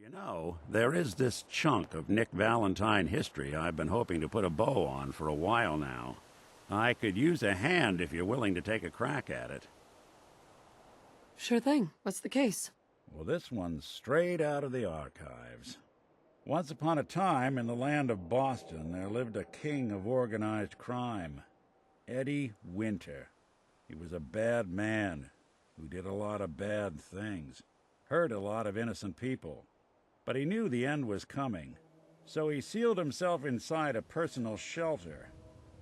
You know, there is this chunk of Nick Valentine history I've been hoping to put a bow on for a while now. I could use a hand if you're willing to take a crack at it. Sure thing. What's the case? Well, this one's straight out of the archives. Once upon a time, in the land of Boston, there lived a king of organized crime, Eddie Winter. He was a bad man who did a lot of bad things, hurt a lot of innocent people. But he knew the end was coming, so he sealed himself inside a personal shelter,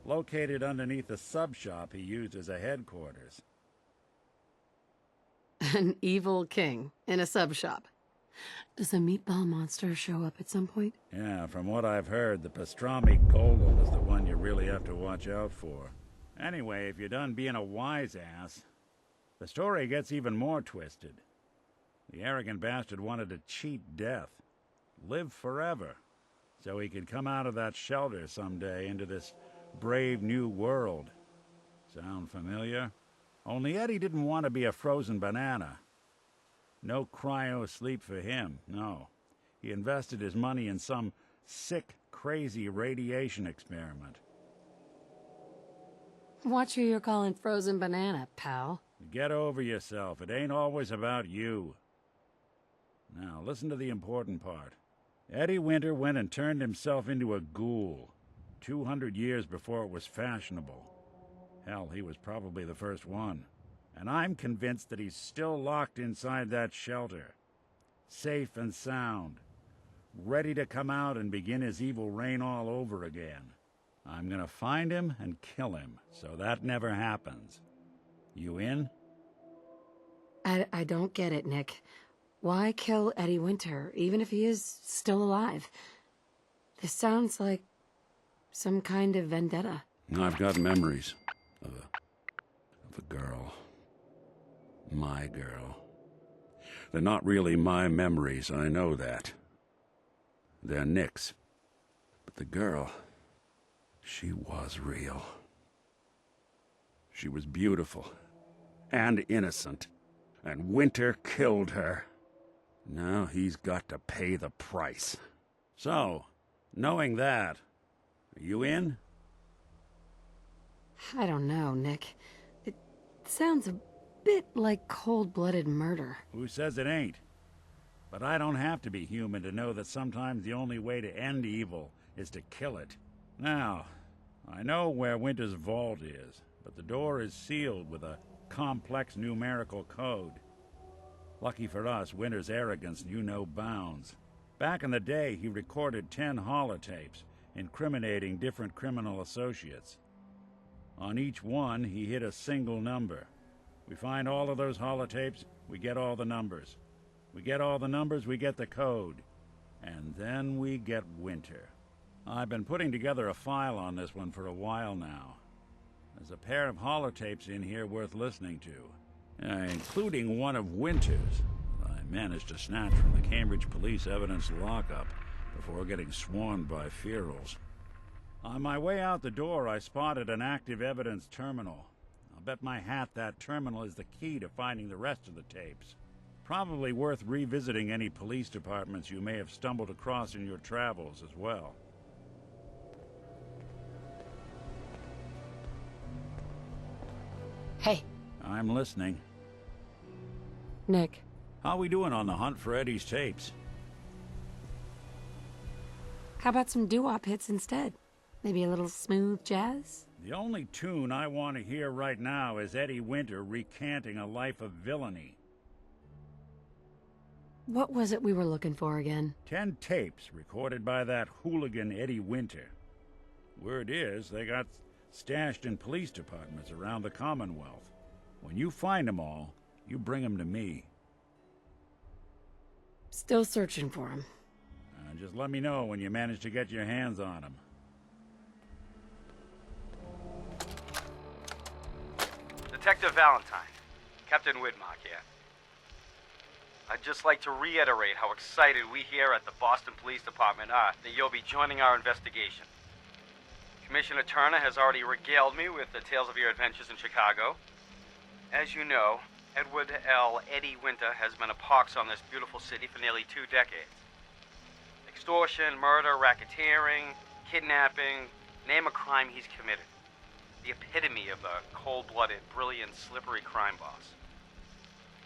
located underneath a sub-shop he used as a headquarters. An evil king in a sub-shop. Does the meatball monster show up at some point? Yeah, from what I've heard, the pastrami golem is the one you really have to watch out for. Anyway, if you're done being a wise ass, the story gets even more twisted. The arrogant bastard wanted to cheat death, live forever, so he could come out of that shelter someday into this brave new world. Sound familiar? Only Eddie didn't want to be a frozen banana. No cryo sleep for him, no. He invested his money in some sick, crazy radiation experiment. Watch who you're calling frozen banana, pal. Get over yourself. It ain't always about you. Now, listen to the important part. Eddie Winter went and turned himself into a ghoul, 200 years before it was fashionable. Hell, he was probably the first one. And I'm convinced that he's still locked inside that shelter, safe and sound, ready to come out and begin his evil reign all over again. I'm gonna find him and kill him, so that never happens. You in? I don't get it, Nick. Why kill Eddie Winter, even if he is still alive? This sounds like some kind of vendetta. I've got memories of a girl. My girl. They're not really my memories, I know that. They're Nick's. But the girl, she was real. She was beautiful and innocent, and Winter killed her. Now he's got to pay the price. So, knowing that, are you in? I don't know, Nick. It sounds a bit like cold-blooded murder. Who says it ain't? But I don't have to be human to know that sometimes the only way to end evil is to kill it. Now, I know where Winter's vault is, but the door is sealed with a complex numerical code. Lucky for us, Winter's arrogance knew no bounds. Back in the day, he recorded 10 holotapes, incriminating different criminal associates. On each one, he hit a single number. We find all of those holotapes, we get all the numbers. We get all the numbers, we get the code. And then we get Winter. I've been putting together a file on this one for a while now. There's a pair of holotapes in here worth listening to, including one of Winter's that I managed to snatch from the Cambridge Police evidence lockup before getting swarmed by ferals. On my way out the door, I spotted an active evidence terminal. I'll bet my hat that terminal is the key to finding the rest of the tapes. Probably worth revisiting any police departments you may have stumbled across in your travels as well. Hey. I'm listening. Nick. How we doing on the hunt for Eddie's tapes? How about some doo-wop hits instead? Maybe a little smooth jazz? The only tune I want to hear right now is Eddie Winter recanting a life of villainy. What was it we were looking for again? 10 tapes recorded by that hooligan Eddie Winter. Word is, they got stashed in police departments around the Commonwealth. When you find them all, you bring them to me. Still searching for him. Just let me know when you manage to get your hands on them. Detective Valentine, Captain Widmark here. I'd just like to reiterate how excited we here at the Boston Police Department are that you'll be joining our investigation. Commissioner Turner has already regaled me with the tales of your adventures in Chicago. As you know, Edward L. Eddie Winter has been a pox on this beautiful city for nearly 2 decades. Extortion, murder, racketeering, kidnapping, name a crime he's committed. The epitome of a cold-blooded, brilliant, slippery crime boss.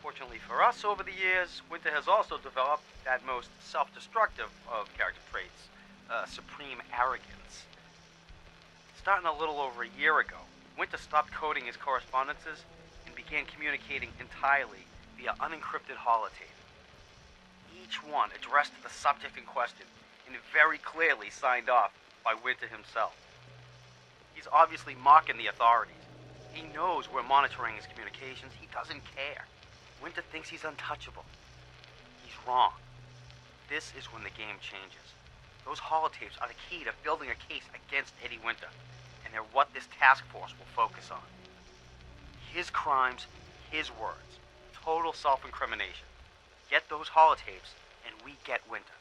Fortunately for us, over the years, Winter has also developed that most self-destructive of character traits, supreme arrogance. Starting a little over a year ago, Winter stopped coding his correspondences and began communicating entirely via unencrypted holotape. Each one addressed to the subject in question and very clearly signed off by Winter himself. He's obviously mocking the authorities. He knows we're monitoring his communications. He doesn't care. Winter thinks he's untouchable. He's wrong. This is when the game changes. Those holotapes are the key to building a case against Eddie Winter, and they're what this task force will focus on. His crimes, his words. Total self-incrimination. Get those holotapes, and we get Winter.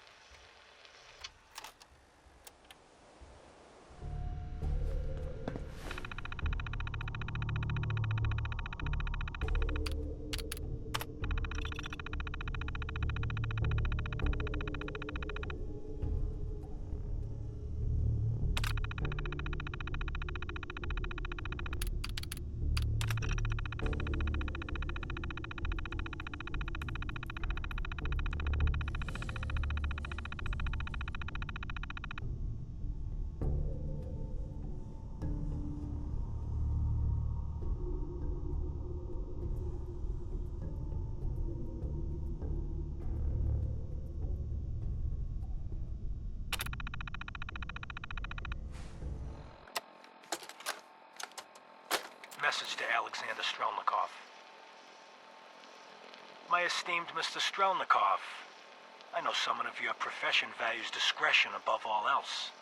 Message to Alexander Strelnikov. My esteemed Mr. Strelnikov, I know someone of your profession values discretion above all else.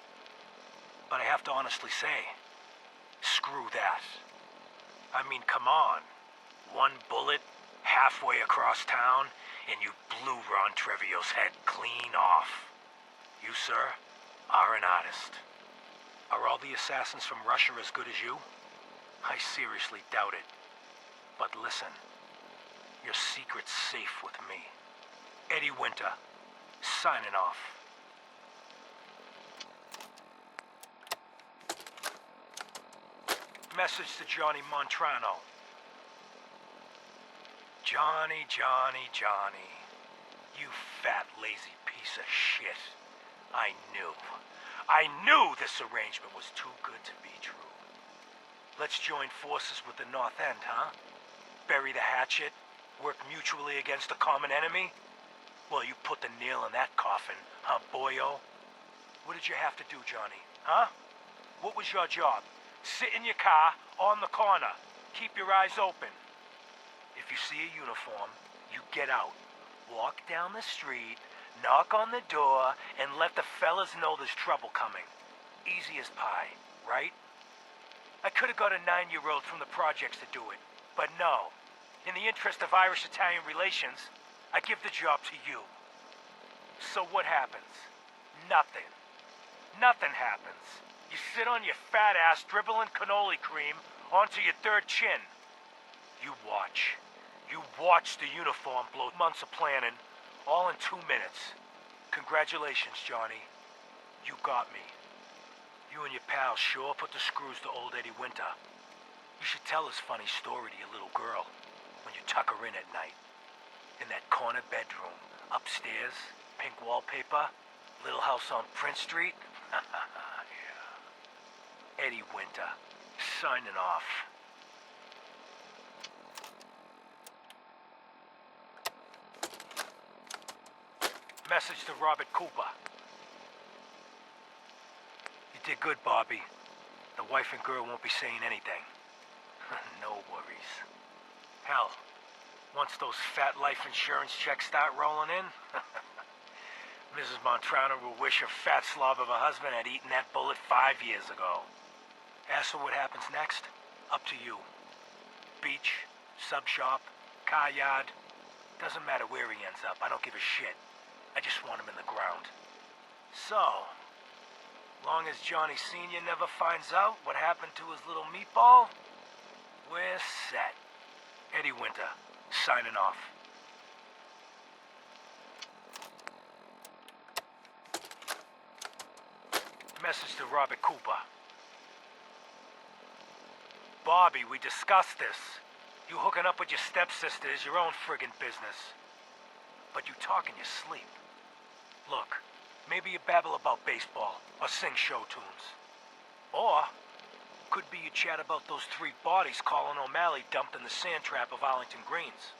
But I have to honestly say, screw that. I mean, come on. One bullet, halfway across town, and you blew Ron Treviot's head clean off. You, sir, are an artist. Are all the assassins from Russia as good as you? I seriously doubt it. But listen, your secret's safe with me. Eddie Winter, signing off. Message to Johnny Montrano. Johnny, you fat, lazy piece of shit. I knew this arrangement was too good to be true. Let's join forces with the North End, huh? Bury the hatchet, work mutually against a common enemy? Well, you put the nail in that coffin, huh, boyo? What did you have to do, Johnny, huh? What was your job? Sit in your car, on the corner. Keep your eyes open. If you see a uniform, you get out. Walk down the street, knock on the door, and let the fellas know there's trouble coming. Easy as pie, right? I could have got a 9-year-old from the projects to do it, but no. In the interest of Irish-Italian relations, I give the job to you. So what happens? Nothing. Nothing happens. You sit on your fat ass dribbling cannoli cream onto your third chin. You watch. You watch the uniform blow months of planning, all in 2 minutes. Congratulations, Johnny. You got me. You and your pals sure put the screws to old Eddie Winter. You should tell this funny story to your little girl when you tuck her in at night. In that corner bedroom, upstairs, pink wallpaper, little house on Prince Street. Yeah. Eddie Winter, signing off. Message to Robert Cooper. You did good, Bobby. The wife and girl won't be saying anything. No worries. Hell, once those fat life insurance checks start rolling in, Mrs. Montrano will wish her fat slob of a husband had eaten that bullet 5 years ago. As for what happens next, up to you. Beach, sub shop, car yard. Doesn't matter where he ends up. I don't give a shit. I just want him in the ground. So, long as Johnny Sr. never finds out what happened to his little meatball, we're set. Eddie Winter, signing off. Message to Robert Cooper. Bobby, we discussed this. You hooking up with your stepsister is your own friggin' business. But you talk in your sleep. Look, maybe you babble about baseball or sing show tunes. Or, could be you chat about those 3 bodies Colin O'Malley dumped in the sand trap of Arlington Greens.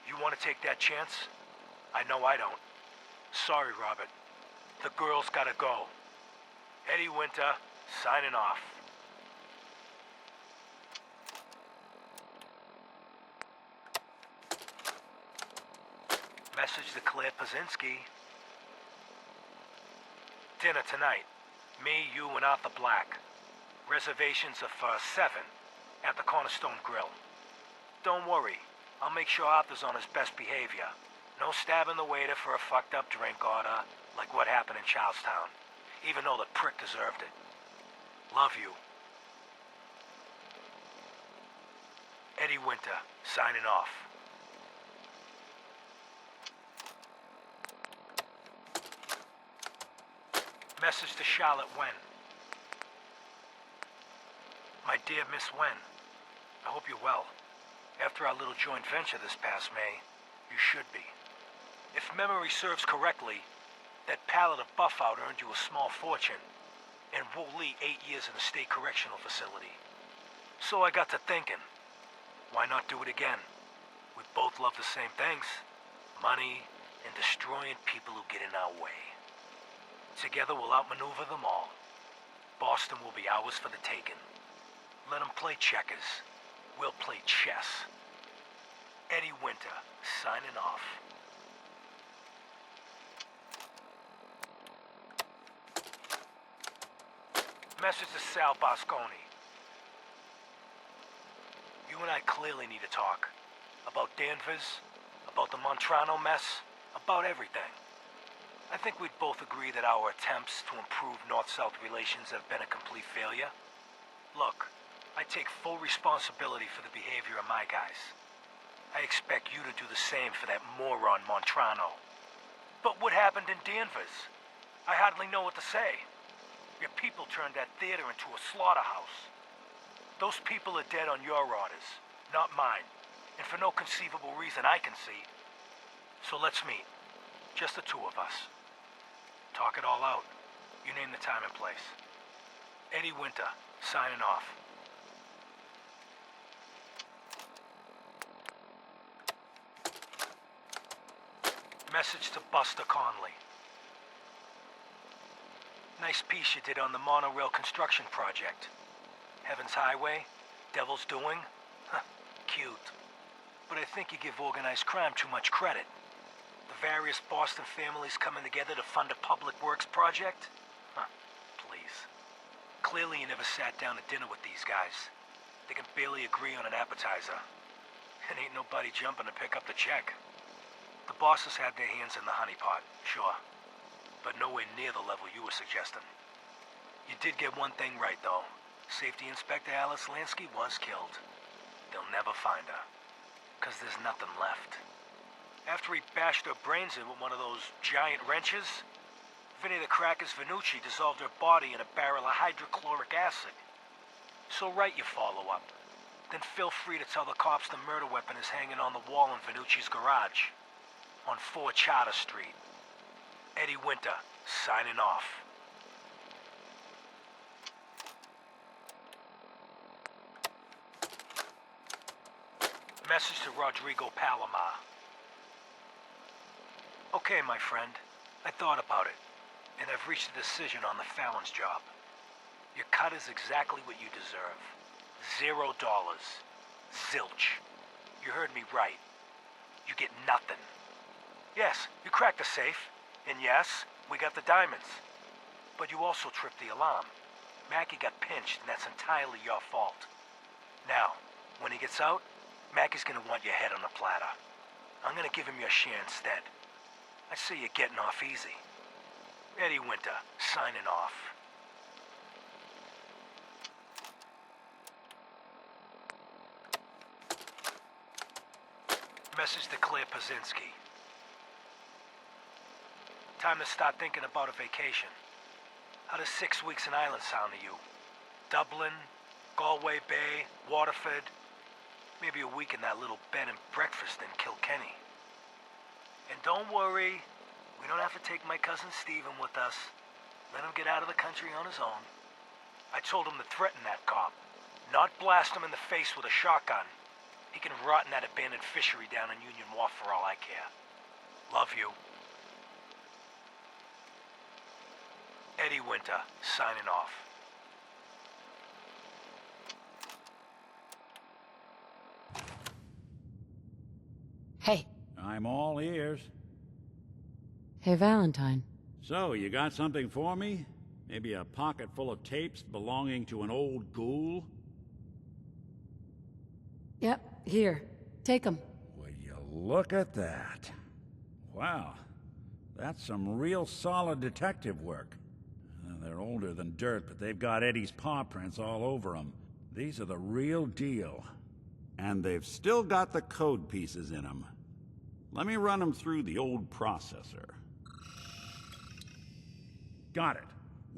You want to take that chance? I know I don't. Sorry, Robert. The girl's gotta go. Eddie Winter, signing off. Message to Claire Pazinski. Dinner tonight. Me, you, and Arthur Black. Reservations are for 7 at the Cornerstone Grill. Don't worry. I'll make sure Arthur's on his best behavior. No stabbing the waiter for a fucked up drink order like what happened in Charlestown. Even though the prick deserved it. Love you. Eddie Winter, signing off. Message to Charlotte Wen. My dear Miss Wen, I hope you're well. After our little joint venture this past May, you should be. If memory serves correctly, that pallet of Buffout earned you a small fortune, and Woolley 8 years in a state correctional facility. So I got to thinking, why not do it again? We both love the same things, money and destroying people who get in our way. Together we'll outmaneuver them all. Boston will be ours for the taking. Let them play checkers. We'll play chess. Eddie Winter, signing off. Message to Sal Bosconi. You and I clearly need to talk. About Danvers, about the Montrano mess, about everything. I think we'd both agree that our attempts to improve North-South relations have been a complete failure. Look, I take full responsibility for the behavior of my guys. I expect you to do the same for that moron Montrano. But what happened in Danvers? I hardly know what to say. Your people turned that theater into a slaughterhouse. Those people are dead on your orders, not mine. And for no conceivable reason I can see. So let's meet. Just the 2 of us. Talk it all out. You name the time and place. Eddie Winter, signing off. Message to Buster Conley. Nice piece you did on the monorail construction project. Heaven's Highway, Devil's Doing. Huh, cute. But I think you give organized crime too much credit. The various Boston families coming together to fund a public works project? Huh, please. Clearly you never sat down to dinner with these guys. They can barely agree on an appetizer. And ain't nobody jumping to pick up the check. The bosses had their hands in the honeypot, sure. But nowhere near the level you were suggesting. You did get one thing right, though. Safety Inspector Alice Lansky was killed. They'll never find her. 'Cause there's nothing left. After he bashed her brains in with one of those giant wrenches, Vinny the Cracker's Venucci dissolved her body in a barrel of hydrochloric acid. So write your follow-up. Then feel free to tell the cops the murder weapon is hanging on the wall in Venucci's garage. On 4 Charter Street. Eddie Winter, signing off. Message to Rodrigo Palomar. Okay, my friend. I thought about it, and I've reached a decision on the Fallon's job. Your cut is exactly what you deserve. $0. Zilch. You heard me right. You get nothing. Yes, you cracked the safe. And yes, we got the diamonds. But you also tripped the alarm. Mackie got pinched, and that's entirely your fault. Now, when he gets out, Mackie's gonna want your head on a platter. I'm gonna give him your share instead. I see you're getting off easy. Eddie Winter, signing off. Message to Claire Pazinski. Time to start thinking about a vacation. How does 6 weeks in Ireland sound to you? Dublin, Galway Bay, Waterford, maybe a week in that little bed and breakfast in Kilkenny. And don't worry, we don't have to take my cousin Stephen with us. Let him get out of the country on his own. I told him to threaten that cop, not blast him in the face with a shotgun. He can rot in that abandoned fishery down in Union Wharf for all I care. Love you. Eddie Winter, signing off. Hey. I'm all ears. Hey, Valentine. So, you got something for me? Maybe a pocket full of tapes belonging to an old ghoul? Yep, here. Take them. Will you look at that? Wow, that's some real solid detective work. They're older than dirt, but they've got Eddie's paw prints all over them. These are the real deal. And they've still got the code pieces in them. Let me run them through the old processor. Got it.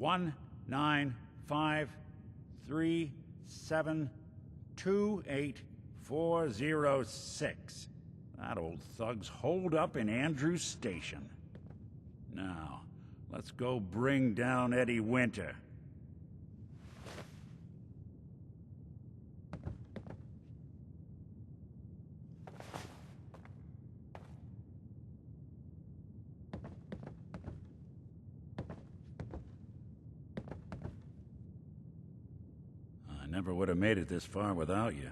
19553728406. That old thug's holed up in Andrews Station. Now, let's go bring down Eddie Winter. I never would have made it this far without you.